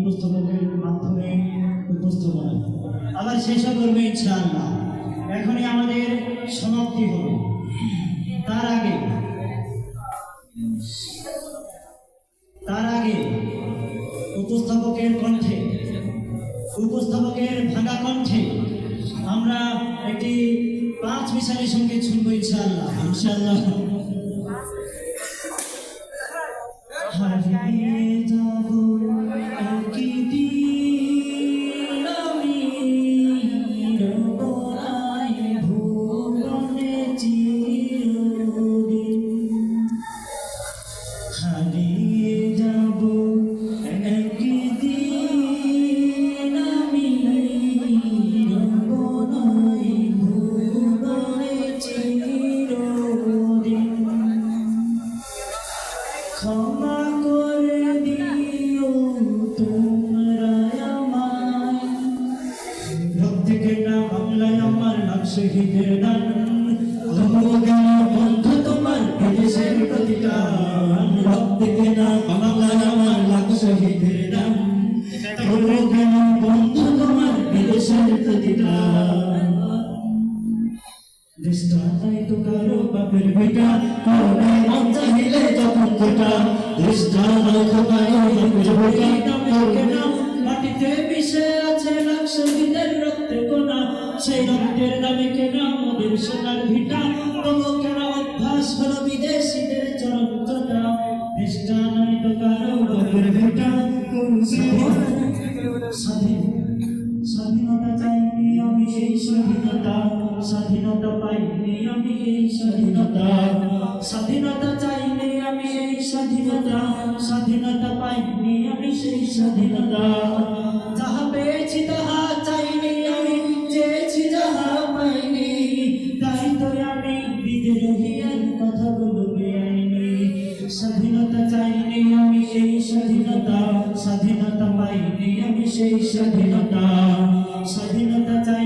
উপস্থাপকের মাধ্যমে উপস্থাপনা আবার শেষ করবে ইনশাআল্লাহ। এখনই আমাদের সমাপ্তি হবে। তার আগে উপস্থাপকের কণ্ঠে, উপস্থাপকের ভাঙা কণ্ঠে আমরা একটি 5 মিশালি সঙ্গীত শুনবো ইনশাআল্লাহ। হারিয়ে যাব একদিন আমি রবনাই ভুবনে চিরদিন, হারিয়ে যাব একদিন আমি রবনাই ভুবনে চিরদিন। ক্ষমা করে দিও তোমরা আমায়, রক্তে কেনা বাংলায় আমার নাম শহীদের নাম। বন্ধু তোমার বিদেশের প্রতিদান, রক্তে কেনা বাংলায় আমার নাম শহীদের নাম। বন্ধু তোমার বিদেশের প্রতিদান। দৃষ্টান্তাই তো কারো বাপের বেটা, মন চাহিলে যখন যেটা। দৃষ্টান্তাই তো কারো বাপের বেটা, মাটিতে মিশে আছে লাখ শহীদের রক্তে গোনা। সেই রক্তের দামে কেনা আমাদের সোনার ভিটা। তবু কেন অভ্যাস হলো বিদেশিদের চরম চটা। দৃষ্টান্তাই তো কারো বাপের বেটা। স্বাধীনতা চাইনি আমি এই স্বাধীনতা, স্বাধীনতা পাইনি আমি এই স্বাধীনতা। স্বাধীনতা চাইনি আমি এই স্বাধীনতা, স্বাধীনতা পাইনি আমি সেই স্বাধীনতা। যাহা পেয়েছি তাহা চাইনি আমি, চেয়েছি যাহা পাইনি। তাই তো আমি বিদ্রোহীর কথাগুলো বেআইনি। স্বাধীনতা চাইনি আমি এই স্বাধীনতা, স্বাধীনতা পাইনি আমি সেই স্বাধীনতা। স্বাধীনতা চাই